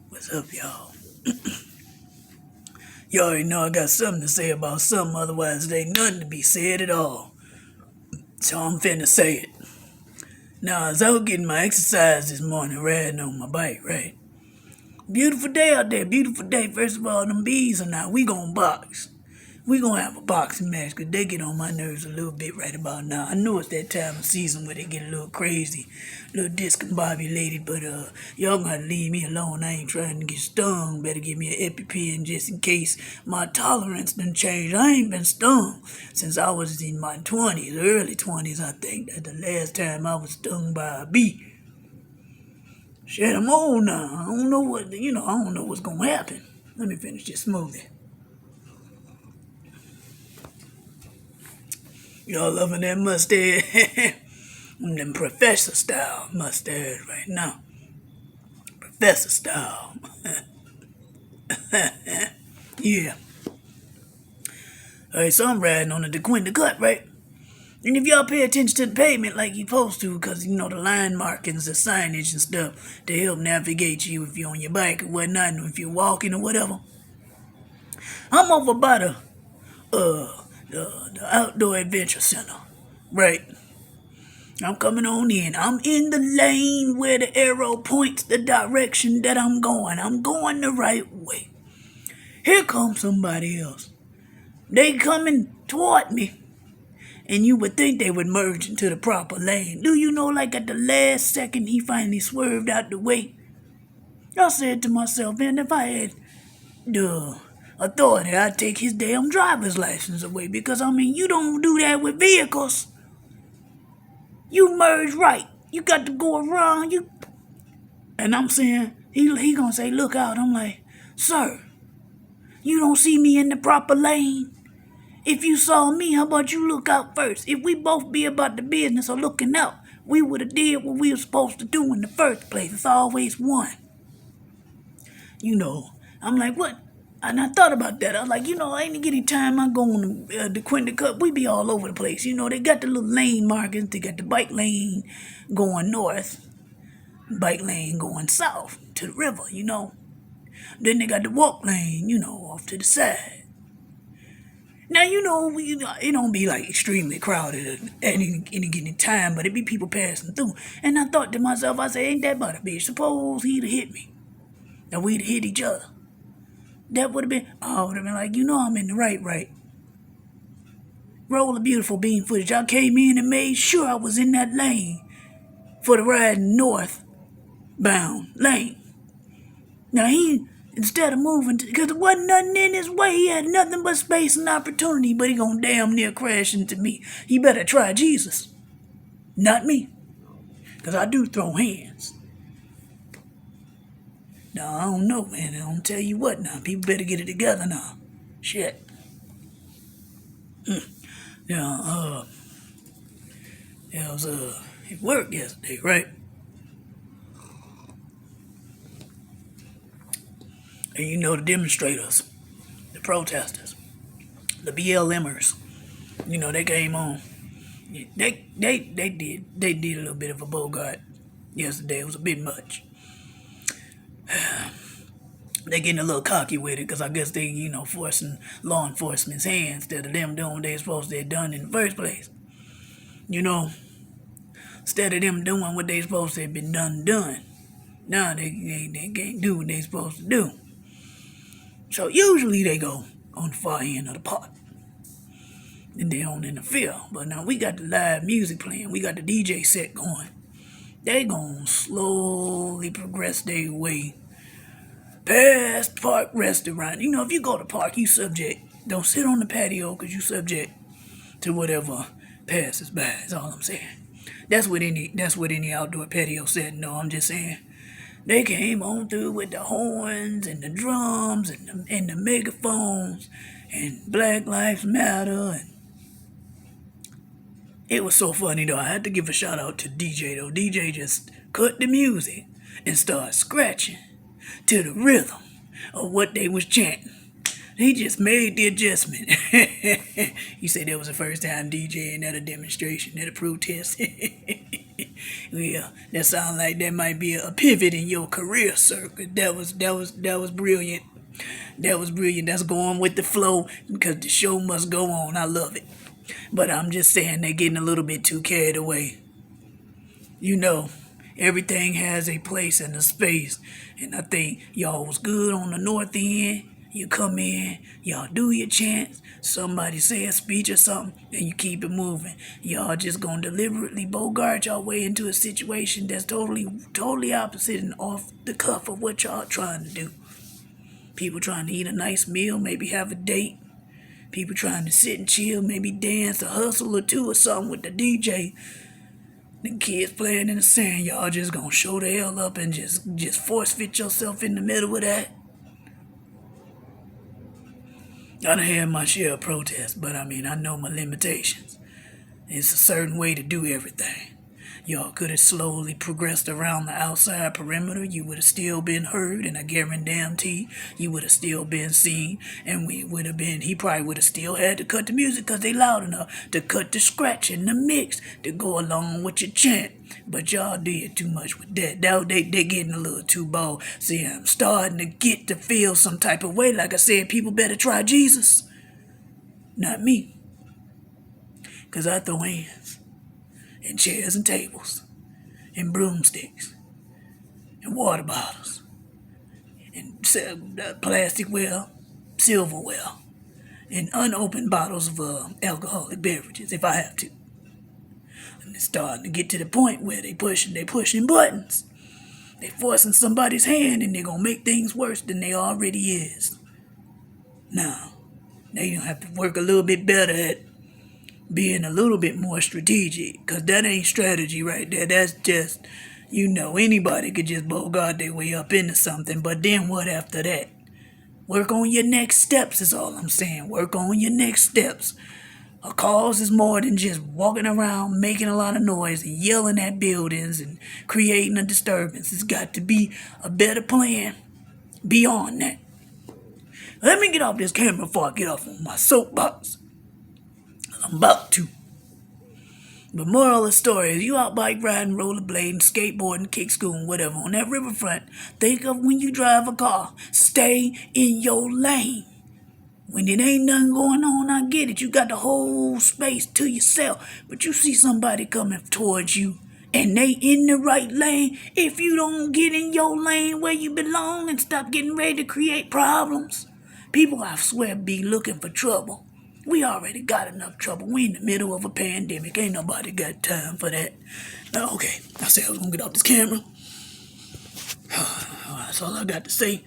What's up, y'all? You already know I got something to say about something, otherwise there ain't nothing to be said at all. So I'm finna say it. Now, I was out getting my exercise this morning, riding on my bike, right? Beautiful day out there, beautiful day. First of all, them bees are not. We gon' box. We gonna have a boxing match, 'cause they get on my nerves a little bit right about now. I know it's that time of season where they get a little crazy, a little discombobulated, but y'all gonna leave me alone. I ain't trying to get stung. Better give me an EpiPen just in case my tolerance done changed. I ain't been stung since I was in my 20s, early 20s, I think. That's the last time I was stung by a bee. Shit, I'm old now. I don't know what, I don't know what's gonna happen. Let me finish this smoothie. Y'all loving that mustache? Them professor style mustache right now. Professor style. Yeah. Alright, so I'm riding on the DeQuinta Cut, right? And if y'all pay attention to the pavement like you're supposed to, because, the line markings, the signage and stuff, to help navigate you if you're on your bike or whatnot, and if you're walking or whatever. I'm over by the Outdoor Adventure Center, right? I'm coming on in. I'm in the lane where the arrow points the direction that I'm going. I'm going the right way. Here comes somebody else. They coming toward me. And you would think they would merge into the proper lane. Do you know, like at the last second, he finally swerved out the way? I said to myself, man, if I had the authority, I'd take his damn driver's license away. Because, you don't do that with vehicles. You merge right. You got to go around. And I'm saying, he gonna say, look out. I'm like, sir, you don't see me in the proper lane? If you saw me, how about you look out first? If we both be about the business of looking out, we would have did what we were supposed to do in the first place. It's always one. I'm like, what? And I thought about that. I was like, any time I go on the DeQuinta Cut, we be all over the place. They got the little lane markings. They got the bike lane going north, bike lane going south to the river, Then they got the walk lane, off to the side. Now, it don't be like extremely crowded at any given time, but it be people passing through. And I thought to myself, I said, ain't that but a bitch? Suppose he'd have hit me. And we'd have hit each other. That would have been, I would have been like, I'm in the right. Roll the beautiful beam footage. I came in and made sure I was in that lane for the riding northbound lane. Now, instead of moving, because there wasn't nothing in his way, he had nothing but space and opportunity, but he gonna damn near crash into me. He better try Jesus, not me, because I do throw hands. Now, I don't know, man. I don't tell you what now. People better get it together now. Shit. Now, I was at work yesterday, right? And the demonstrators, the protesters, the BLMers, they came on. They did a little bit of a Bogart yesterday. It was a bit much. They getting a little cocky with it because I guess they, forcing law enforcement's hands instead of them doing what they supposed to have done in the first place. Instead of them doing what they supposed to have been done. Now they can't do what they supposed to do. So usually they go on the far end of the park. And they don't interfere. But now we got the live music playing. We got the DJ set going. They gonna slowly progress their way past park restaurant. If you go to park, you subject. Don't sit on the patio because you subject to whatever passes by. That's all I'm saying. That's what any outdoor patio setting. No, I'm just saying. They came on through with the horns and the drums and the megaphones and Black Lives Matter. And it was so funny, though. I had to give a shout out to DJ, though. DJ just cut the music and started scratching to the rhythm of what they was chanting. He just made the adjustment. He said that was the first time DJing at a demonstration, at a protest. Yeah, that sounds like that might be a pivot in your career, sir. 'Cause that was brilliant. That was brilliant. That's going with the flow because the show must go on. I love it. But I'm just saying they're getting a little bit too carried away. You know, everything has a place and a space. And I think y'all was good on the north end. You come in, y'all do your chants, somebody say a speech or something, and you keep it moving. Y'all just gonna deliberately bogart y'all way into a situation that's totally opposite and off the cuff of what y'all trying to do. People trying to eat a nice meal, maybe have a date. People trying to sit and chill, maybe dance a hustle or two or something with the DJ. The kids playing in the sand, y'all just gonna show the hell up and just force fit yourself in the middle of that. I done had my share of protests, but I mean, I know my limitations. It's a certain way to do everything. Y'all could have slowly progressed around the outside perimeter. You would have still been heard, and I guarantee you would have still been seen. And he probably would have still had to cut the music because they loud enough to cut the scratch and the mix to go along with your chant. But y'all did too much with that. Now they getting a little too bold. See, I'm starting to get to feel some type of way. Like I said, people better try Jesus. Not me. Because I throw hands and chairs and tables and broomsticks and water bottles and plasticware, silverware, and unopened bottles of alcoholic beverages if I have to. And it's starting to get to the point where they pushing buttons. They forcing somebody's hand and they're gonna make things worse than they already is. Now you have to work a little bit better at being a little bit more strategic, because that ain't strategy right there. That's just, anybody could just bogart their way up into something, but then what after that? Work on your next steps is all I'm saying. Work on your next steps. A cause is more than just walking around making a lot of noise and yelling at buildings and creating a disturbance. It's got to be a better plan beyond that. Let me get off this camera before I get off on my soapbox. I'm about to. But moral of the story is, you out bike riding, rollerblading, skateboarding, kick scooting, whatever, on that riverfront, think of when you drive a car. Stay in your lane. When it ain't nothing going on, I get it. You got the whole space to yourself. But you see somebody coming towards you and they in the right lane. If you don't get in your lane where you belong and stop getting ready to create problems, people, I swear, be looking for trouble. We already got enough trouble. We in the middle of a pandemic. Ain't nobody got time for that. Okay, I said I was gonna get off this camera. That's all I got to say.